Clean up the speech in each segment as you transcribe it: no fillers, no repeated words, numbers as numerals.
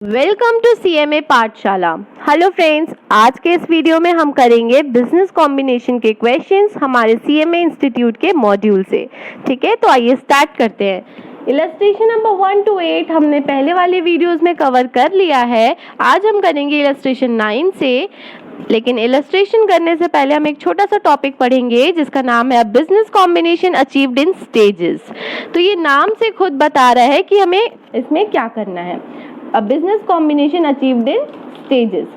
Welcome to CMA पाठशाला। Hello friends, आज के इस वीडियो में हम करेंगे बिजनेस कॉम्बिनेशन के क्वेश्चंस हमारे सीएमए इंस्टीट्यूट के मॉड्यूल से। ठीक है, तो आइए स्टार्ट करते हैं। इलस्ट्रेशन नंबर 1 to 8 हमने पहले वाले वीडियोस में कवर कर लिया है। आज हम करेंगे इलस्ट्रेशन 9 से, लेकिन इलस्ट्रेशन करने से पहले हम एक छोटा सा टॉपिक पढ़ेंगे जिसका नाम है business combination achieved in stages. तो ये नाम से खुद बता रहा है कि हमें इसमें क्या करना है। A business combination achieved in stages,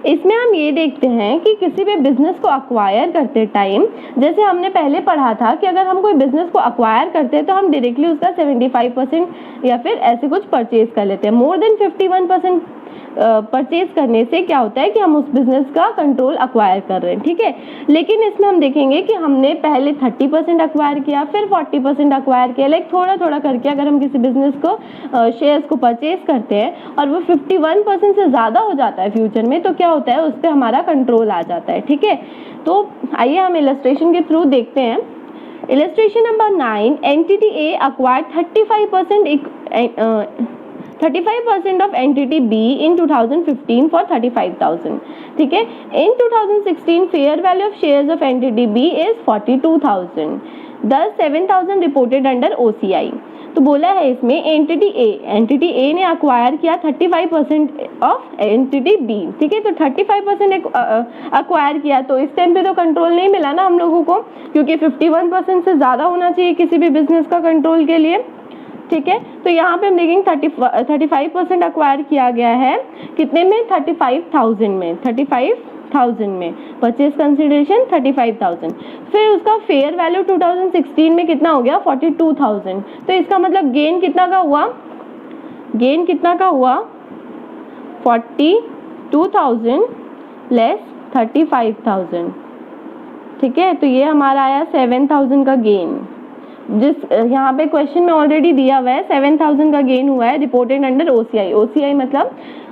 इसमें हम ये देखते हैं कि किसी भी बिजनेस को अक्वायर करते टाइम, जैसे हमने पहले पढ़ा था कि अगर हम कोई बिजनेस को अक्वायर करते हैं तो हम डायरेक्टली उसका 75% या फिर ऐसे कुछ परचेज कर लेते हैं। मोर देन 51% परचेज करने से क्या होता है कि हम उस बिजनेस का कंट्रोल अक्वायर कर रहे हैं। ठीक है, लेकिन इसमें हम देखेंगे कि हमने पहले 30% अक्वायर किया, फिर 40% अक्वायर किया, लाइक थोड़ा थोड़ा करके अगर हम किसी बिजनेस को शेयर्स को परचेज करते हैं और वो 51% से ज़्यादा हो जाता है फ्यूचर में, तो क्या होता है, उस पर हमारा कंट्रोल आ जाता है। ठीक है, तो आइए हम इलस्ट्रेशन के थ्रू देखते हैं। Illustration number 9, entity A acquired 35% of entity B in 2015 for 35,000. ठीक है, in 2016 fair value of shares of entity B is 42,000. Thus 7,000 reported under OCI. तो बोला है इसमें एंटिटी ए ने अक्वायर किया 35% ऑफ एंटिटी बी। ठीक है, तो 35% अक्वायर किया, तो इस टाइम पे तो कंट्रोल नहीं मिला ना हम लोगों को, क्योंकि 51% से ज़्यादा होना चाहिए किसी भी बिजनेस का कंट्रोल के लिए। ठीक है, तो यहाँ पे हम देखेंगे 35% अक्वायर किया गया है, कितने में, 35,000 में परचेज कंसिडरेशन 35,000। फिर उसका फेयर वैल्यू 2016 में कितना हो गया, 42,000। तो इसका मतलब गेन कितना का हुआ, 42,000 लेस 35,000। ठीक है, तो ये हमारा आया 7,000 का गेन, जिस यहाँ पे क्वेश्चन में ऑलरेडी दिया हुआ है 7,000 का गेन हुआ है, रिपोर्टेड अंडर ओसीआई। ओसीआई मतलब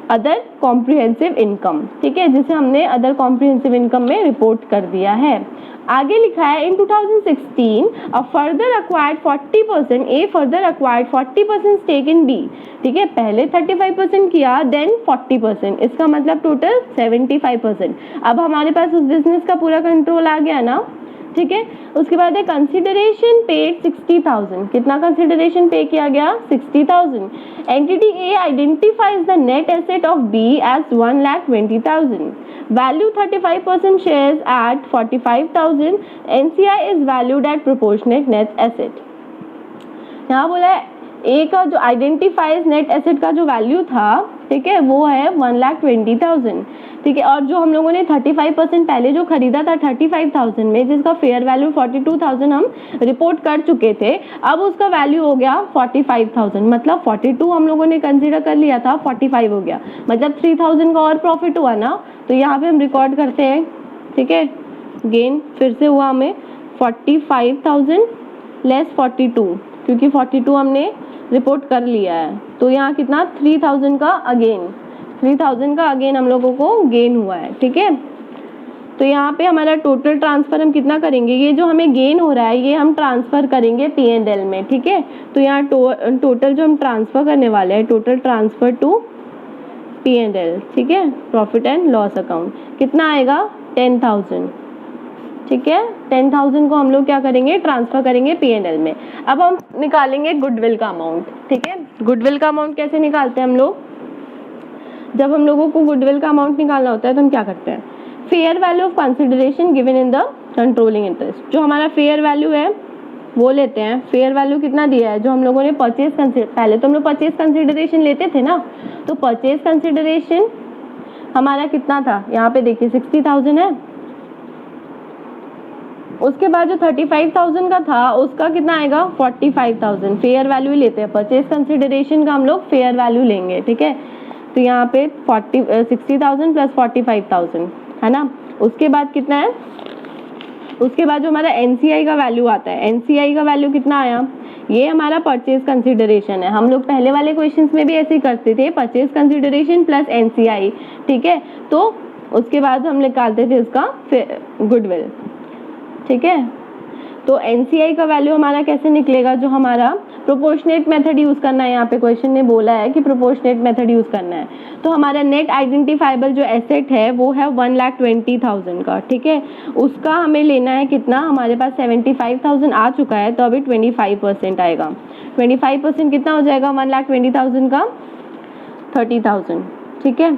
अदर कॉम्प्रिहेंसिव इनकम। ठीक है, जिसे हमने अदर कॉम्प्रिहेंसिव इनकम में रिपोर्ट कर दिया है। आगे लिखा है in 2016 a further acquired 40%, a further acquired 40% stake in B. ठीक है, पहले 35% किया, देन 40%, इसका मतलब टोटल 75%। अब हमारे पास उस बिजनेस का पूरा कंट्रोल आ गया ना। ठीक है, उसके बाद है कंसिडरेशन पेड 60,000। कितना कंसिडरेशन पे किया गया, 60,000। Entity A identifies the net asset of B as 1,20,000। Value 35% shares at 45,000। NCI is valued at proportionate net asset. यहाँ बोला है ए का जो आइडेंटिफाइज नेट एसेट का जो वैल्यू था, ठीक है, वो है 1,20,000। ठीक है, और जो हम लोगों ने 35% पहले जो खरीदा था 35,000 में, जिसका फेयर वैल्यू 42,000 हम रिपोर्ट कर चुके थे, अब उसका वैल्यू हो गया 45,000। मतलब 42 हम लोगों ने कंसीडर कर लिया था, 45 हो गया, मतलब 3,000 का और प्रॉफिट हुआ ना। तो यहाँ पे हम रिकॉर्ड करते हैं। ठीक है, गेन फिर से हुआ हमें 45,000 लेस 42, क्योंकि 42 हमने रिपोर्ट कर लिया है, तो यहाँ कितना 3,000 का अगेन हम लोगों को गेन हुआ है। ठीक है, तो यहाँ पे हमारा टोटल ट्रांसफर हम कितना करेंगे, ये जो हमें गेन हो रहा है ये हम ट्रांसफर करेंगे P&L में। ठीक है, तो यहाँ टोटल जो हम ट्रांसफर करने वाले हैं, टोटल ट्रांसफर टू P&L। ठीक है, प्रॉफिट एंड लॉस अकाउंट, कितना आएगा 10,000। ठीक है, 10,000 को हम लोग क्या करेंगे, ट्रांसफर करेंगे P&L में। अब हम निकालेंगे गुडविल का अमाउंट। ठीक है, गुडविल का अमाउंट कैसे निकालते हैं हम लोग, जब हम लोगों को गुडविल का अमाउंट निकालना होता है तो हम क्या करते हैं, fair value of consideration given in the controlling interest. जो हमारा फेयर वैल्यू है वो लेते हैं। फेयर वैल्यू कितना दिया है, जो हम लोगों ने परचेज पहले तो हम लोग परचेज कंसिडरेशन लेते थे ना, तो परचेज कंसिडरेशन हमारा कितना था, यहाँ पे देखिए 60,000 है। उसके बाद जो 35,000 का था उसका कितना आएगा, 45,000। फेयर वैल्यू लेते हैं, परचेज कंसिडरेशन का हम लोग फेयर वैल्यू लेंगे। ठीक है, तो यहाँ पे 60,000 प्लस 45,000 है ना। उसके बाद कितना है, उसके बाद जो हमारा एनसीआई का वैल्यू आता है, एनसीआई का वैल्यू कितना आया, ये हमारा परचेज कंसिडरेशन है। हम लोग पहले वाले क्वेश्चंस में भी ऐसे ही करते थे, परचेज कंसिडरेशन प्लस एनसीआई। ठीक है, तो उसके बाद हम निकालते थे उसका गुडविल। ठीक है, तो NCI का वैल्यू हमारा कैसे निकलेगा, जो हमारा प्रोपोर्शनेट मेथड यूज़ करना है, यहाँ पे क्वेश्चन ने बोला है कि प्रोपोर्शनेट मेथड यूज़ करना है। तो हमारा नेट आइडेंटिफाइबल जो एसेट है वो है 1,20,000 का, ठीक है। उसका हमें लेना है कितना, हमारे पास 75,000 आ चुका है, तो अभी 25% आएगा। 25% कितना हो जाएगा 1,20,000 का, 30,000, ठीक है।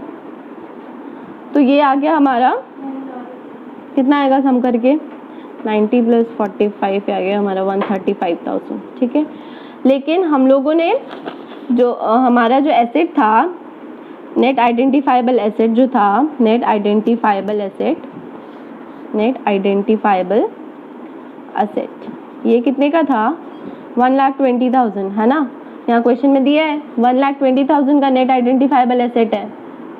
तो ये आ गया हमारा, कितना आएगा सम करके 90 + 45 आ गया हमारा 135,000, ठीक है। लेकिन हम लोगों ने जो हमारा जो एसेट था, नेट आइडेंटिफाइबल एसेट जो था, नेट आइडेंटिफाइबल एसेट ये कितने का था 1,20,000, है ना। यहाँ क्वेश्चन में दिया है 1,20,000 का नेट आइडेंटिफाइबल एसेट है,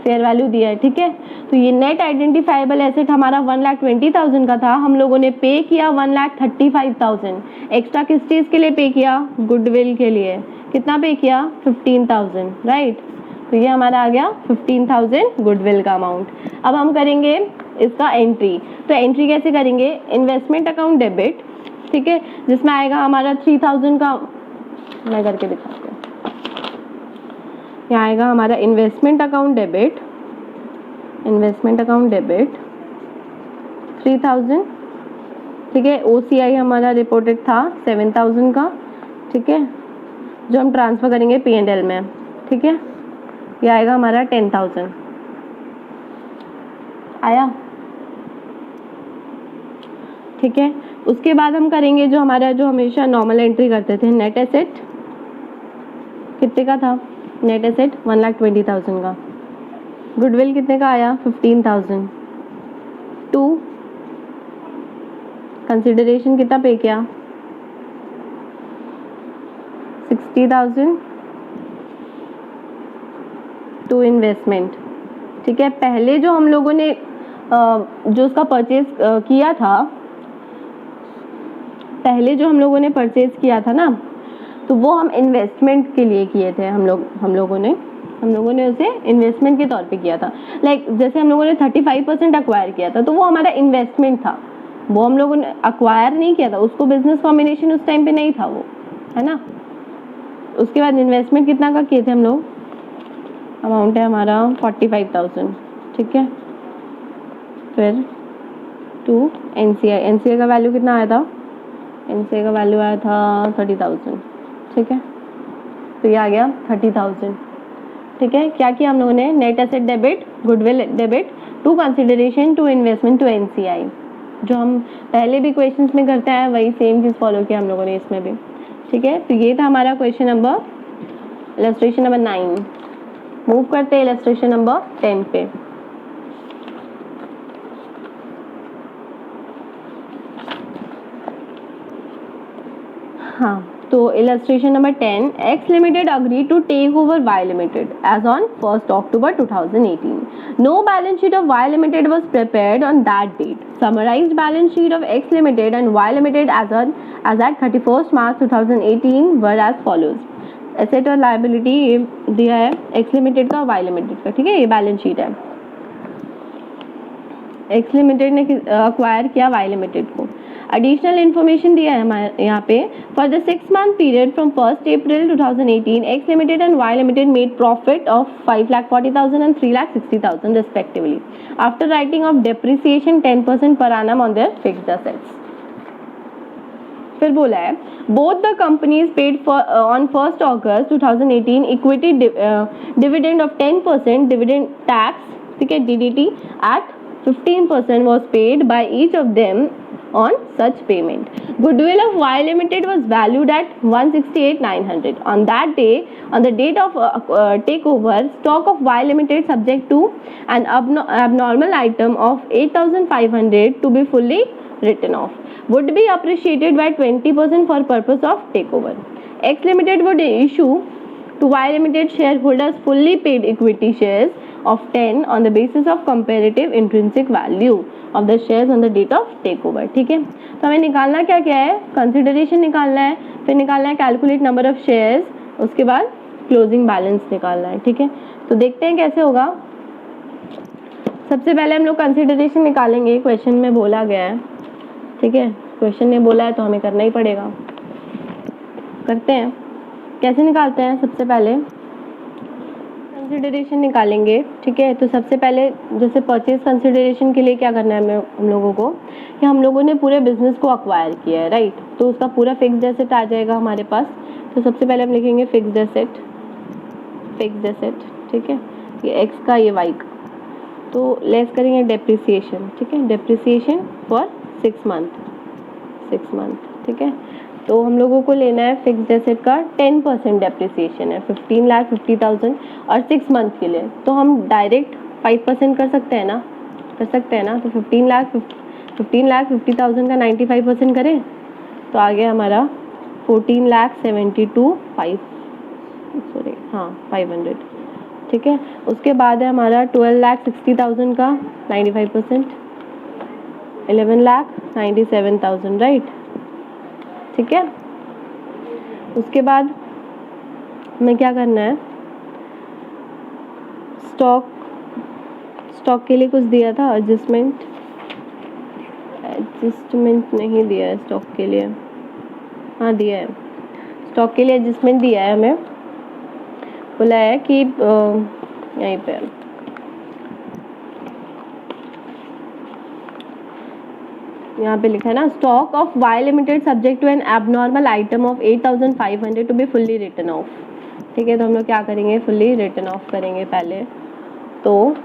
फेयर वैल्यू दिया है, ठीक है। तो ये नेट आइडेंटिफाइबल एसेट हमारा 1,20,000 का था, हम लोगों ने पे किया 1,35,000। एक्स्ट्रा किस चीज़ के लिए पे किया, गुडविल के लिए। कितना पे किया 15,000, राइट। तो ये हमारा आ गया 15,000 गुडविल का अमाउंट। अब हम करेंगे इसका एंट्री। तो एंट्री कैसे करेंगे, इन्वेस्टमेंट अकाउंट डेबिट, ठीक है, जिसमें आएगा हमारा 3,000 का, मैं करके दिखाती हूँ। यहाँ आएगा हमारा इन्वेस्टमेंट अकाउंट डेबिट 3,000, ठीक है। OCI हमारा रिपोर्टेड था 7,000 का, ठीक है, जो हम ट्रांसफ़र करेंगे P&L में, ठीक है। ये आएगा हमारा 10,000 आया, ठीक है। उसके बाद हम करेंगे जो हमारा, जो हमेशा नॉर्मल एंट्री करते थे, नेट एसेट कितने का था, नेट एसेट 1,20,000 का। गुडविल कितने का आया 15,000। 2 कंसिडरेशन कितना पे किया 60,000 टू इन्वेस्टमेंट, ठीक है। पहले जो हम लोगों ने जो उसका परचेज किया था, पहले जो हम लोगों ने परचेज किया था ना, तो वो हम इन्वेस्टमेंट के लिए किए थे। हम लोगों ने उसे इन्वेस्टमेंट के तौर पे किया था। लाइक जैसे हम लोगों ने 35% अक्वायर किया था, तो वो हमारा इन्वेस्टमेंट था, वो हम लोगों ने अक्वायर नहीं किया था, उसको बिजनेस कॉम्बिनेशन उस टाइम पे नहीं था वो, है ना। उसके बाद इन्वेस्टमेंट कितना का किए थे हम लोग, अमाउंट है हमारा 45,000, ठीक है। फिर 2 NCI का वैल्यू कितना आया था, NCI का वैल्यू आया था 30,000, ठीक है। तो ये आ गया 30,000, ठीक है। क्या किया हम लोगों ने, net asset debit, goodwill debit, to consideration, to investment, to NCI, जो हम पहले भी क्वेश्चंस में करते हैं वही सेम चीज़ फॉलो किया हम लोगों ने इसमें भी, ठीक है। तो ये था हमारा question number, illustration number 9। Move करते हैं इलस्ट्रेशन नंबर 10 पे। हाँ, तो illustration number 10, X Limited agreed to take over Y Limited as on 1st October 2018. No balance sheet of Y Limited was prepared on that date. Summarized balance sheet of X Limited and Y Limited as at 31st March 2018 were as follows. Asset और liability ये दिया है X Limited का, Y Limited का, ठीक है। ये balance sheet है, X Limited ने अक्वायर किया Y Limited को। एडिशनल इन्फॉर्मेशन दिया है हमारे यहाँ पे, for the 6 month period from 1st April 2018 X Limited and Y Limited made profit of 5,40,000 and 3,60,000 respectively after writing off depreciation 10% per annum on their fixed assets. फिर बोला है both the companies paid on 1st August 2018 equity dividend of 10% dividend tax, ठीक है, DDT at 15% was paid by each of them on such payment. Goodwill of Y Limited was valued at 168,900. On that day, on the date of takeover, stock of Y Limited subject to an abnormal item of 8,500 to be fully written off would be appreciated by 20% for purpose of takeover. X Limited would issue to Y Limited shareholders fully paid equity shares of 10 on the basis of comparative intrinsic value of the shares on the date of takeover, ठीक है। तो हमें निकालना क्या क्या है, consideration निकालना है, फिर निकालना है कैलकुलेट नंबर ऑफ शेयर्स, उसके बाद क्लोजिंग बैलेंस निकालना है, ठीक है। तो देखते हैं कैसे होगा। सबसे पहले हम लोग कंसिडरेशन निकालेंगे, क्वेश्चन में बोला गया है, ठीक है। क्वेश्चन ने बोला है तो हमें करना ही पड़ेगा। करते हैं। कैसे निकालते हैं? सबसे पहले कंसिडरेशन निकालेंगे, ठीक है। तो सबसे पहले जैसे परचेज कंसिडरेशन के लिए क्या करना है हम लोगों को, कि हम लोगों ने पूरे बिजनेस को अक्वायर किया है, राइट। तो उसका पूरा फिक्स्ड एसेट आ जाएगा हमारे पास। तो सबसे पहले हम लिखेंगे फिक्स्ड एसेट, ठीक है, ये एक्स का ये वाई का। तो लेस करेंगे डेप्रिसिएशन, ठीक है, डेप्रिसिएशन फॉर 6 मंथ, ठीक है। तो हम लोगों को लेना है फिक्स्ड एसेट का 10% डेप्रिसिएशन है, 15,50,000 और 6 मंथ के लिए। तो हम डायरेक्ट 5% कर सकते हैं ना, तो 15,50,000 का 95% करें तो आ गया हमारा 14,72,500, ठीक है। उसके बाद है हमारा 12,60,000 का 95%, 11,97,000, राइट, ठीक है। उसके बाद हमें क्या करना है, स्टॉक के लिए कुछ दिया था, एडजस्टमेंट नहीं दिया है स्टॉक के लिए, हाँ दिया है, स्टॉक के लिए एडजस्टमेंट दिया है हमें, बोला है कि यहीं पे यहाँ पे लिखा है ना, stock of Y limited subject to an abnormal item of 8,500 to be fully written off, ठीक है। तो हम लोग क्या करेंगे, फुल्ली रिटन ऑफ करेंगे पहले। तो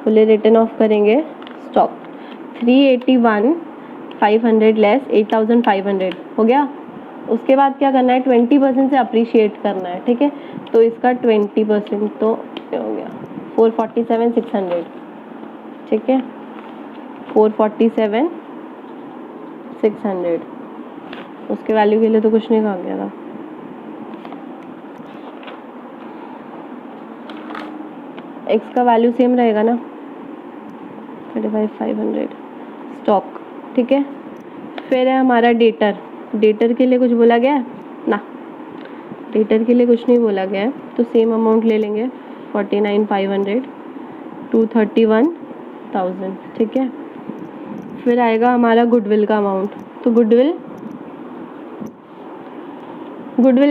फुल्ली रिटन ऑफ करेंगे स्टॉक 381,500 लेस 8,500 हो गया। उसके बाद क्या करना है, 20% से अप्रिशिएट करना है, ठीक है। तो इसका 20% तो क्या हो गया, 447,600, ठीक है, 447,600। उसके वैल्यू के लिए तो कुछ नहीं कहा गया था। एक्स का वैल्यू सेम रहेगा ना, 35,500 स्टॉक, ठीक है। फिर है हमारा डेटर के लिए कुछ बोला गया है ना, डेटर के लिए कुछ नहीं बोला गया है। तो सेम अमाउंट ले लेंगे 49,500, 231,000, ठीक है। फिर आएगा हमारा गुडविल का अमाउंट। तो गुडविल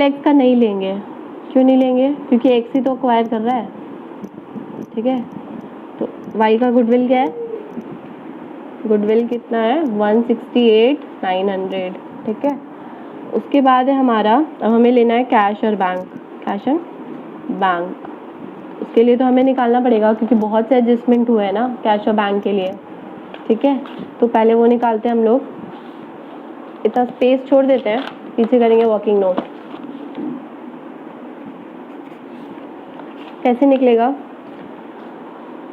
एक्स का नहीं लेंगे, क्यों नहीं लेंगे, क्योंकि एक्स ही तो अक्वायर कर रहा है, ठीक है। तो वाई का गुडविल क्या है, गुडविल कितना है 168,900, ठीक है। उसके बाद है हमारा, अब हमें लेना है कैश और बैंक, उसके लिए तो हमें निकालना पड़ेगा क्योंकि बहुत से एडजस्टमेंट हुए हैं ना कैश और बैंक के लिए, ठीक है। तो पहले वो निकालते हैं हम लोग, इतना स्पेस छोड़ देते हैं, पीछे करेंगे वर्किंग नोट। कैसे निकलेगा,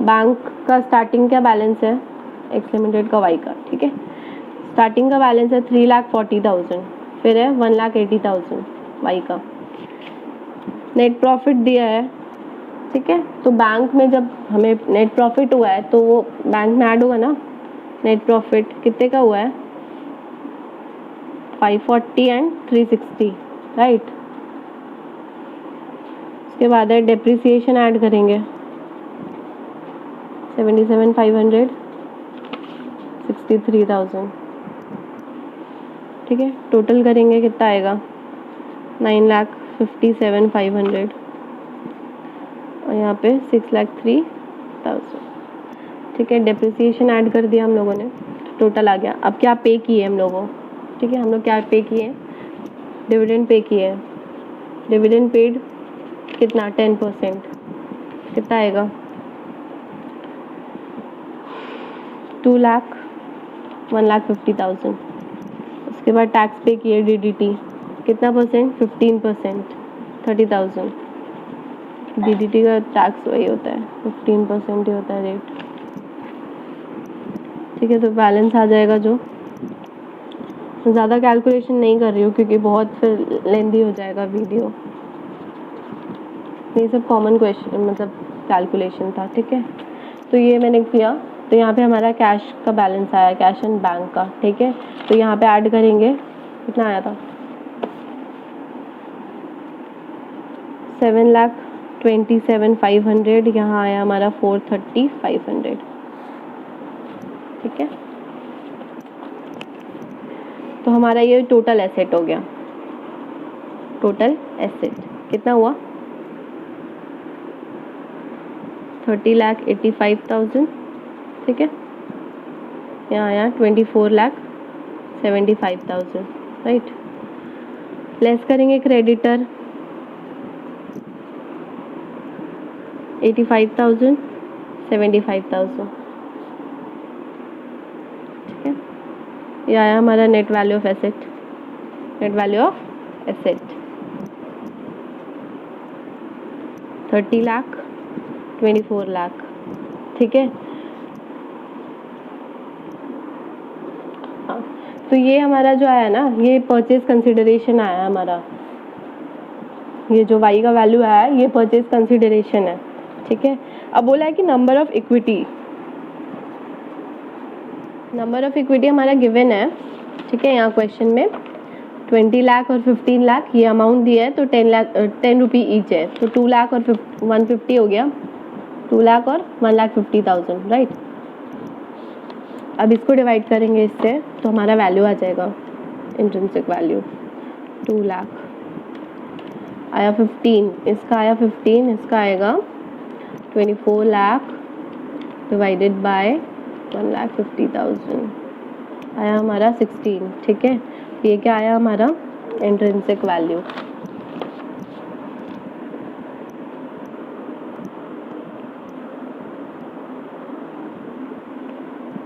बैंक का स्टार्टिंग का बैलेंस है एक्स लिमिटेड का वाई का, ठीक है। स्टार्टिंग का बैलेंस है 3,40,000, फिर है 1,80,000 वाई का। नेट प्रॉफिट दिया है, ठीक है। तो बैंक में जब हमें नेट प्रॉफिट हुआ है तो वो बैंक में ऐड होगा ना। नेट प्रॉफिट कितने का हुआ है, 540 एंड 360, राइट। उसके बाद है डेप्रिसिएशन ऐड करेंगे 77,500, 63,000, ठीक है। टोटल करेंगे कितना आएगा, 9,57,500 और यहाँ पे 6,03,000, ठीक है। डेप्रिसिएशन ऐड कर दिया हम लोगों ने, टोटल आ गया। अब क्या पे किए हम लोगों, ठीक है, हम लोग क्या पे किए, डिविडेंड पे किए। डिविडेंड पेड कितना, 10%, कितना आएगा 2,01,50,000। उसके बाद टैक्स पे किए DDT कितना परसेंट, 15%, 30,000। DDT का टैक्स वही होता है 15% ही होता है रेट, ठीक है। तो बैलेंस आ जाएगा जो, ज़्यादा कैलकुलेशन नहीं कर रही हूँ क्योंकि बहुत फिर लेंदी हो जाएगा वीडियो। ये सब कॉमन क्वेश्चन मतलब कैलकुलेशन था, ठीक है। तो ये मैंने किया। तो यहाँ पे हमारा कैश का बैलेंस आया, कैश एंड बैंक का, ठीक है। तो यहाँ पे ऐड करेंगे, कितना आया था 7,27,500, यहाँ आया हमारा 430,500, ठीक है। तो हमारा ये टोटल एसेट हो गया। टोटल एसेट कितना हुआ? 30,85,000। ठीक है, यहाँ आया 24,75,000, राइट। लेस करेंगे क्रेडिटर 85,000, 75,000। ठीक है, ये आया हमारा net value of asset. Net value of asset 30 lakh, 24 lakh. ठीक है, हाँ, तो ये हमारा जो आया ना, ये परचेज कंसिडरेशन आया हमारा। ये जो y का वैल्यू आया ये परचेज कंसिडरेशन है। ठीक है, अब बोला है कि number of equity. Number of equity हमारा गिवन है। ठीक है, यहाँ क्वेश्चन में 20 लाख और 15 लाख ये अमाउंट दिया है, तो 10 रुपी ईच है, तो 2 लाख और 150 हो गया, 2 लाख और 1,50,000, राइट। अब इसको डिवाइड करेंगे इससे, तो हमारा वैल्यू आ जाएगा, इंट्रिंसिक वैल्यू 2 लाख आया 15, इसका आया 15, इसका आएगा 24 लाख डिवाइडेड बाय 1,50,000 आया हमारा 16। ठीक है, ये क्या आया हमारा इंट्रिंसिक वैल्यू।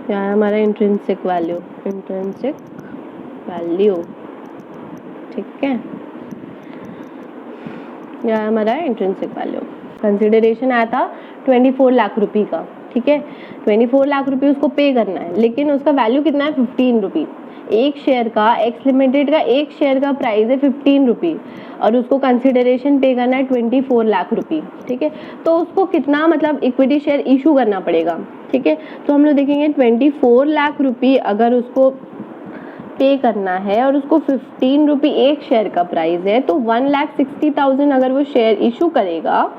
क्या आया हमारा इंट्रिंसिक वैल्यू, इंट्रिंसिक वैल्यू। ठीक है, यह आया हमारा इंट्रिंसिक वैल्यू। कंसिडरेशन आया था 24 लाख रुपए का। ठीक है, 24 लाख रुपए उसको पे करना है, लेकिन उसका वैल्यू कितना है? 15 रुपी। एक शेयर का, एक्स लिमिटेड का एक शेयर का प्राइस है 15 रुपी, और उसको कंसिडरेशन पे करना है 24 लाख रुपी। ठीक है, तो उसको कितना मतलब इक्विटी शेयर इशू करना पड़ेगा। ठीक है, तो हम लोग देखेंगे 24 लाख रुपी अगर उसको पे करना है और उसको 15 रुपी एक शेयर का प्राइस है, तो 1,60,000 अगर वो शेयर इशू करेगा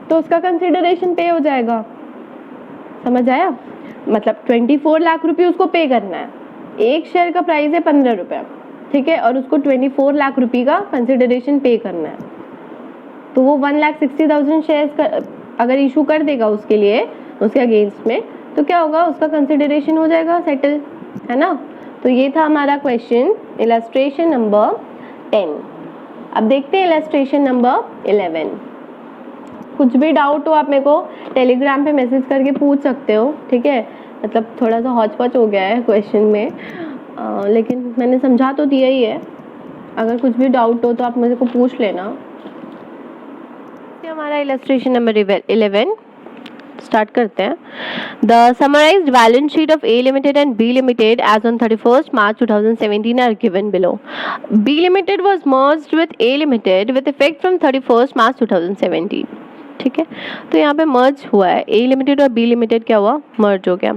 तो उसका कंसिडरेशन पे हो जाएगा। समझ आया? मतलब 24 लाख रुपए उसको पे करना है, एक शेयर का प्राइस है 15 रुपये। ठीक है, और उसको 24 लाख रुपए का कंसिडरेशन पे करना है, तो वो 1,60,000 शेयर अगर इशू कर देगा उसके लिए, उसके अगेंस्ट में, तो क्या होगा? उसका कंसिडरेशन हो जाएगा सेटल, है ना। तो ये था हमारा क्वेश्चन इलस्ट्रेशन नंबर 10। अब देखते हैं इलस्ट्रेशन नंबर 11। कुछ भी डाउट हो आप मेरे को टेलीग्राम पे मैसेज करके पूछ सकते हो। ठीक है, मतलब थोड़ा सा हौच पौच हो गया है क्वेश्चन में, लेकिन मैंने समझा तो दिया ही है। अगर कुछ भी डाउट हो तो आप मुझे को पूछ लेना। हमारा इलस्ट्रेशन नंबर 11 स्टार्ट करते हैं। The summarised balance sheet of A limited and B limited as on 31st March 2017 are given below. B limited was merged with A limited with effect from 31st March 2017। ठीक है, तो यहाँ पे मर्ज हुआ है, ए limited और बी लिमिटेड क्या हुआ? मर्ज हो गया।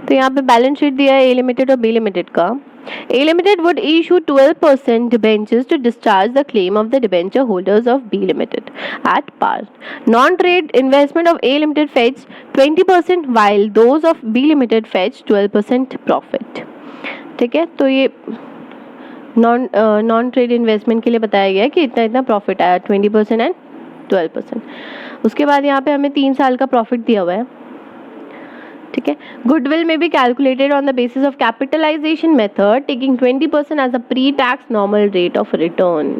तो यहाँ पे बैलेंस शीट दिया है ए लिमिटेड और बी लिमिटेड का। A Limited would issue 12% debentures to discharge the claim of the debenture holders of B Limited at par. Non-trade investment of A Limited fetched 20%, while those of B Limited fetched 12% profit. ठीक है, तो ये non trade investment के लिए बताया गया कि इतना इतना प्रॉफिट आया, 20% एंड 12%। उसके बाद यहाँ पे हमें 3 साल का प्रॉफिट दिया हुआ है। ठीक है, गुडविल में भी calculated on the basis of capitalisation method taking 20% as a pre tax normal rate of return.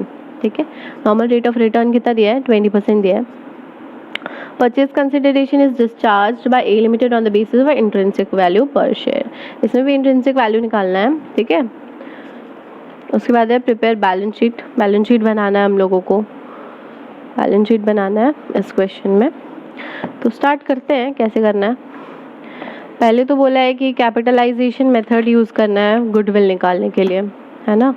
ठीक है, नॉर्मल रेट ऑफ रिटर्न कितना दिया है? 20% दिया है। Purchase consideration is discharged by A limited on the basis of intrinsic value per share. इसमें भी intrinsic value निकालना है। ठीक है, उसके बाद है prepare balance sheet. Balance sheet बनाना है हम लोगों को, बैलेंस शीट बनाना है इस क्वेश्चन में। तो स्टार्ट करते हैं, कैसे करना है। पहले तो बोला है कि कैपिटलाइजेशन मेथड यूज़ करना है गुडविल निकालने के लिए, है ना।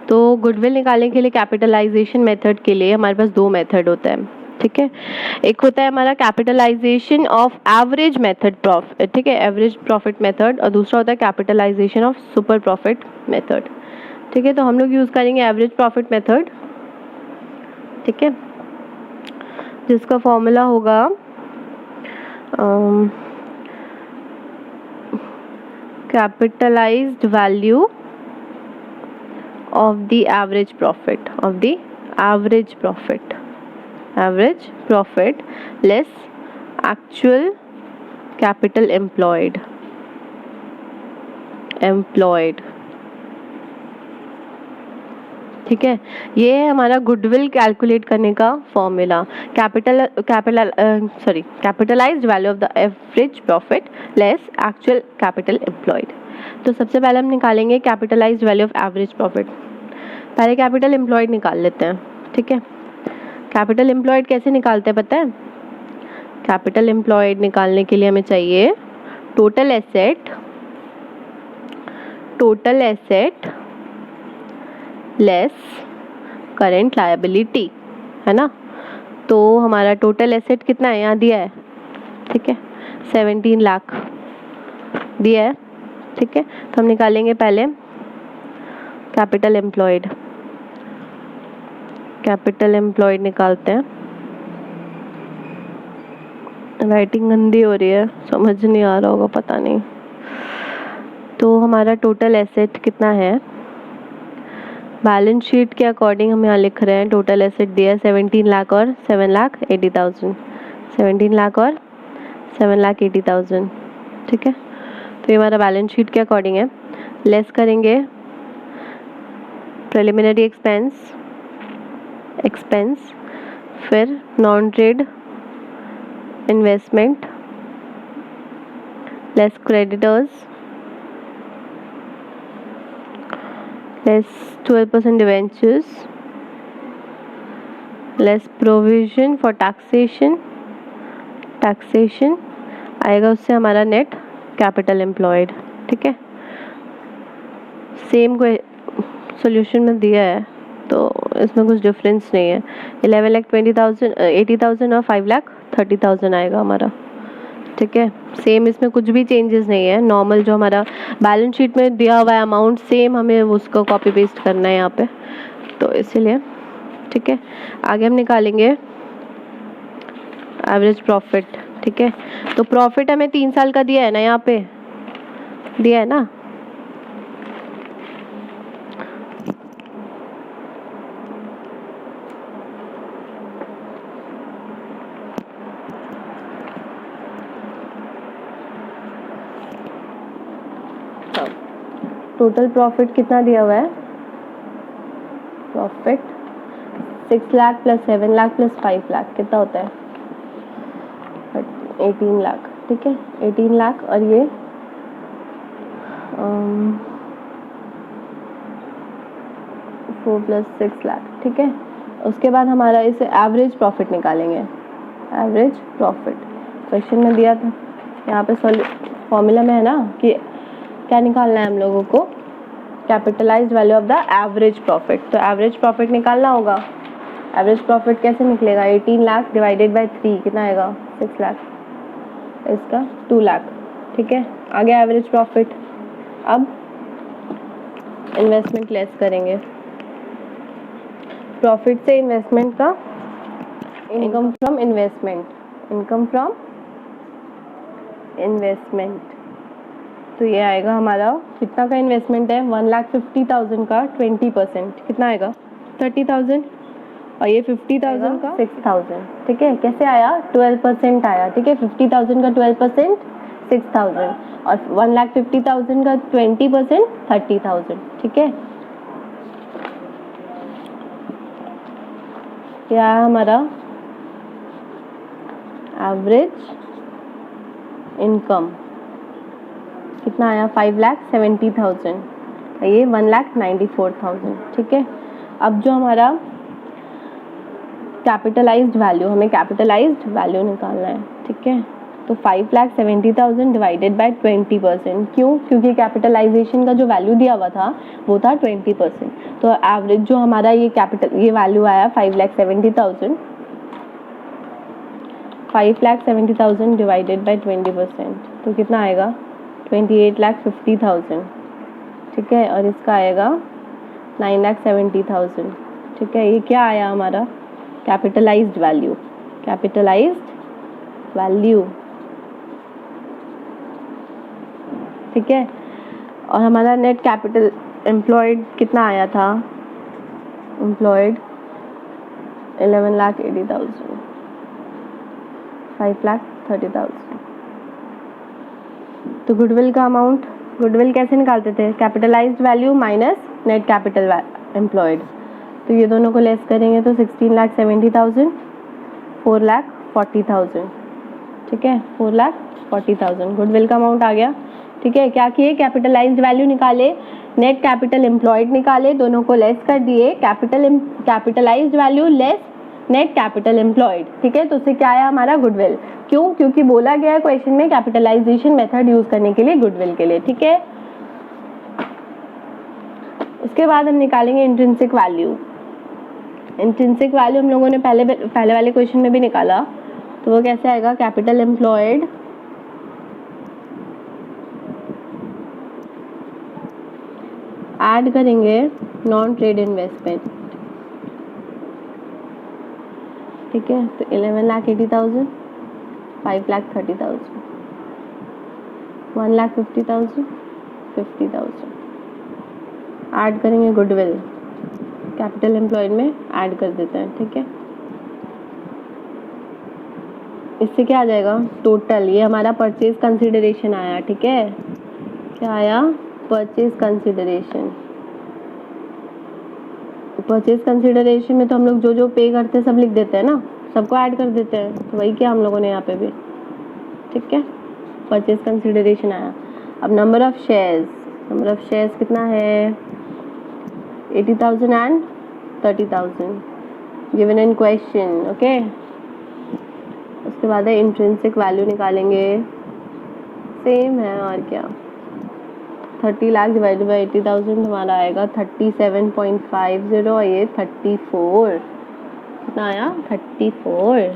तो गुडविल निकालने के लिए कैपिटलाइजेशन मेथड के लिए हमारे पास 2 मेथड होता है। ठीक है, एक होता है हमारा capitalisation of average method profit, ठीक है, एवरेज प्रॉफिट मेथड, और दूसरा होता है capitalisation of super profit method. ठीक है, तो हम लोग यूज़ करेंगे एवरेज प्रॉफिट मेथड। ठीक है, जिसका फॉर्मूला होगा capitalised value of the average profit, of the average profit, average profit less actual capital employed, employed. ठीक है, ये है हमारा गुडविल कैलकुलेट करने का formula. Capitalised value of the average profit less actual capital employed. तो सबसे पहले हम निकालेंगे capitalised value of average profit. पहले कैपिटल एम्प्लॉयड निकाल लेते हैं। ठीक है, कैपिटल एम्प्लॉयड कैसे निकालते हैं पता है? कैपिटल एम्प्लॉयड निकालने के लिए हमें चाहिए total asset, total asset less current liability, है ना। तो हमारा टोटल एसेट कितना है, यहाँ दिया है। ठीक है, 17 लाख दिया है। ठीक है, तो हम निकालेंगे पहले कैपिटल एम्प्लॉयड, कैपिटल एम्प्लॉयड निकालते हैं। राइटिंग गंदी हो रही है, समझ नहीं आ रहा होगा, पता नहीं। तो हमारा टोटल एसेट कितना है, बैलेंस शीट के अकॉर्डिंग हम यहाँ लिख रहे हैं। टोटल एसेट दिया है 17 लाख और 7,80,000, 17 लाख और 7,80,000। ठीक है, तो ये हमारा बैलेंस शीट के अकॉर्डिंग है। लेस करेंगे प्रिलिमिनरी एक्सपेंस, एक्सपेंस, फिर non trade investment, less creditors, less 12% debentures, less provision for taxation, taxation आएगा उससे हमारा नेट कैपिटल एम्प्लॉयड। ठीक है, सेम को सोल्यूशन में दिया है तो इसमें कुछ डिफरेंस नहीं है। 11,20,000 80,000 और 5,30,000 आएगा हमारा। ठीक है, सेम, इसमें कुछ भी चेंजेस नहीं है। नॉर्मल जो हमारा बैलेंस शीट में दिया हुआ है अमाउंट, सेम हमें उसको कॉपी पेस्ट करना है यहाँ पे, तो इसीलिए। ठीक है, आगे हम निकालेंगे एवरेज प्रॉफिट। ठीक है, तो प्रॉफिट हमें 3 साल का दिया है ना, यहाँ पे दिया है ना। टोटल प्रॉफिट कितना दिया हुआ है, profit 6 lakh plus 7 lakh plus 5 lakh कितना होता है, 18 लाख। ठीक है, 18 लाख और ये 4 प्लस 6 लाख। ठीक है, उसके बाद हमारा इसे एवरेज प्रॉफिट निकालेंगे। एवरेज प्रॉफिट क्वेश्चन में दिया था, यहाँ पे फॉर्मूला में है ना कि क्या निकालना है हम लोगों को, capitalised value of the average profit. तो एवरेज प्रॉफिट निकालना होगा। एवरेज प्रॉफिट कैसे निकलेगा, 18 लाख डिवाइडेड बाय 3 कितना आएगा, 6 लाख, इसका 2 लाख। ठीक है, आगे एवरेज प्रॉफिट। अब इन्वेस्टमेंट लेस करेंगे, प्रॉफिट से इन्वेस्टमेंट का, income from investment, income from investment. तो ये आएगा हमारा कितना का इन्वेस्टमेंट है, 1,50,000 का 20% कितना आएगा, 30,000, और ये 50,000 का 6,000। ठीक है, कैसे आया, 12% आया। ठीक है, 50,000 का 12% 6,000 और 1,50,000 का 20% 30,000। ठीक है, क्या है हमारा एवरेज इनकम कितना आया, 5,70,000, ये 1,94,000। ठीक है, अब जो हमारा कैपिटलाइज्ड वैल्यू, हमें कैपिटलाइज्ड वैल्यू निकालना है। ठीक है, तो 5,70,000 डिवाइडेड बाय 20%। क्यों, क्योंकि कैपिटलाइजेशन का जो वैल्यू दिया हुआ था वो था 20%। तो एवरेज जो हमारा ये वैल्यू आया 5,70,000, 5,70,000 डिवाइडेड बाय 20%, तो कितना आएगा, 28,50,000। ठीक है, और इसका आएगा 9,70,000। ठीक है, ये क्या आया हमारा, कैपिटलाइज्ड वैल्यू, कैपिटलाइज्ड वैल्यू। ठीक है, और हमारा नेट कैपिटल एम्प्लॉयड कितना आया था, एम्प्लॉयड 11,80,000, 5,30,000। तो गुडविल का अमाउंट, गुडविल कैसे निकालते थे, capitalised value minus net capital employed. तो ये दोनों को लेस करेंगे तो 16,70,000, 4,40,000, ठीक है, 4,40,000 गुडविल का अमाउंट आ गया। ठीक है, क्या किए, कैपिटलाइज्ड वैल्यू निकाले, नेट कैपिटल एम्प्लॉयड निकाले, दोनों को लेस कर दिए, capitalised value less net capital employed. ठीक है, तो उससे क्या आया हमारा गुडविल। क्यों, क्योंकि बोला गया है क्वेश्चन में कैपिटलाइजेशन मेथड यूज करने के लिए गुडविल के लिए। ठीक है, उसके बाद हम निकालेंगे इंट्रिंसिक वैल्यू। इंट्रिंसिक वैल्यू हम लोगों ने पहले वाले क्वेश्चन में भी निकाला, तो वो कैसे आएगा, कैपिटल एम्प्लॉयड ऐड करेंगे नॉन ट्रेड इन्वेस्टमेंट। ठीक है, तो 11,80,000, 5,30,000, 1,50,000, 50,000 ऐड करेंगे गुडविल, कैपिटल एम्प्लॉयड में ऐड कर देते हैं। ठीक है, इससे क्या आ जाएगा टोटल, ये हमारा परचेज कंसिडरेशन आया। ठीक है, क्या आया, परचेज कंसिडरेशन। परचेज कंसिडरेशन में तो हम लोग जो जो पे करते हैं सब लिख देते हैं ना, सबको ऐड कर देते हैं, तो वही किया हम लोगों ने यहाँ पे भी। ठीक है, परचेज कंसिडरेशन आया। अब number of shares, number of shares कितना है, 80,000 and 30,000 given in question. Okay, उसके बाद है इंट्रिंसिक वैल्यू निकालेंगे, सेम है और क्या, 30 लाख डिवाइडेड बाई 80,000 हमारा आएगा 37.50 और ये 34, कितना आया 34।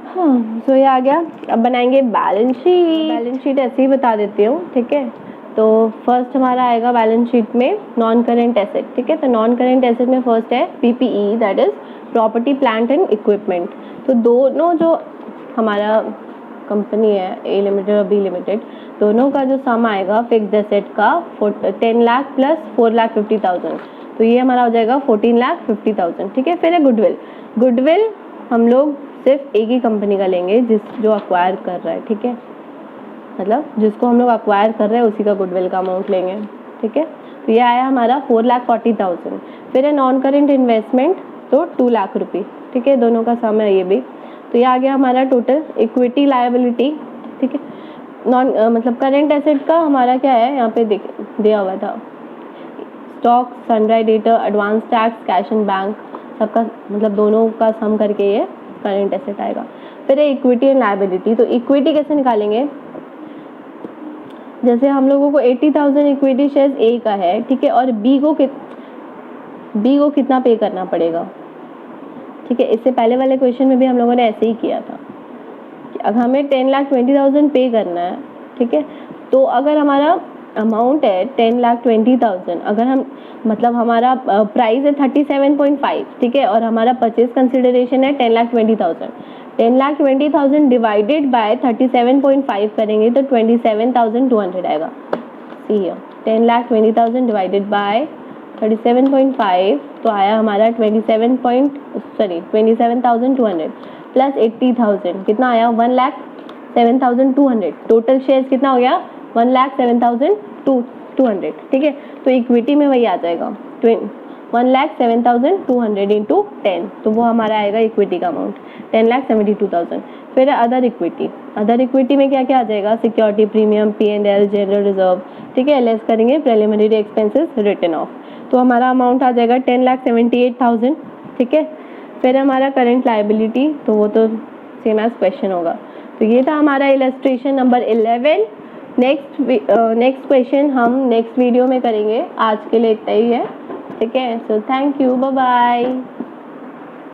हाँ, तो ये आ गया। अब बनाएंगे बैलेंस शीट। बैलेंस शीट ऐसे ही बता देती हूँ। ठीक है, तो फर्स्ट हमारा आएगा बैलेंस शीट में नॉन करेंट एसेट। ठीक है, तो नॉन करेंट एसेट में फर्स्ट है PPE, that is property plant and equipment. तो दोनों जो हमारा कंपनी है A लिमिटेड और B लिमिटेड, दोनों का जो सम आएगा फिक्स्ड एसेट का 10 लाख प्लस 4,50,000, तो ये हमारा हो जाएगा 14,50,000। ठीक है, फिर है गुडविल। गुडविल हम लोग सिर्फ एक ही कंपनी का लेंगे जो अक्वायर कर रहा है। ठीक है, मतलब जिसको हम लोग अक्वायर कर रहे हैं उसी का गुडविल का अमाउंट लेंगे। ठीक है, तो ये आया हमारा 4,40,000। फिर है नॉन करेंट इन्वेस्टमेंट, तो 2 लाख रुपये। ठीक है, दोनों का सम है ये भी। तो ये आ गया हमारा टोटल इक्विटी लायबिलिटी। ठीक है, नॉन मतलब करेंट एसेट का हमारा क्या है, यहाँ पे दिया हुआ था, stock, sunrise debtor, advance tax, cash and bank, सबका मतलब दोनों का सम करके ये करेंट एसेट आएगा। फिर है इक्विटी एंड लायबिलिटी। तो इक्विटी कैसे निकालेंगे, जैसे हम लोगों को 80,000 इक्विटी शेयर्स A का है। ठीक है, और B को कितना पे करना पड़ेगा। ठीक है, इससे पहले वाले क्वेश्चन में भी हम लोगों ने ऐसे ही किया था कि अगर हमें 10,20,000 पे करना है। ठीक है, तो अगर हमारा अमाउंट है 10,20,000, अगर हम मतलब हमारा प्राइस है 37.5, ठीक है, और हमारा परचेज कंसिडरेशन है 10,20,000, 10,20,000 डिवाइडेड बाय 37.5 करेंगे तो 27,200 आएगा। सी हियर 10,20,000 डिवाइडेड बाय 37.5, तो आया हमारा 27,200 प्लस 80,000, कितना आया 1,07,200। टोटल शेयर्स कितना हो गया 1,07,200। ठीक है, तो इक्विटी में वही आ जाएगा 1,07,200 इंटू 10, तो वो हमारा आएगा इक्विटी का अमाउंट 10,72,000। फिर अदर इक्विटी, अदर इक्विटी में क्या क्या आ जाएगा, security premium, P&L, general reserve. ठीक है, लेस करेंगे प्रिलिमिनरी एक्सपेंसेस रिटन ऑफ, तो हमारा अमाउंट आ जाएगा 10,78,000। ठीक है, फिर हमारा करंट लायबिलिटी, तो वो तो सेम एज क्वेश्चन होगा। तो ये था हमारा इलस्ट्रेशन नंबर 11। नेक्स्ट क्वेश्चन हम नेक्स्ट वीडियो में करेंगे। आज के लिए इतना ही है। ठीक है, so thank you, bye bye.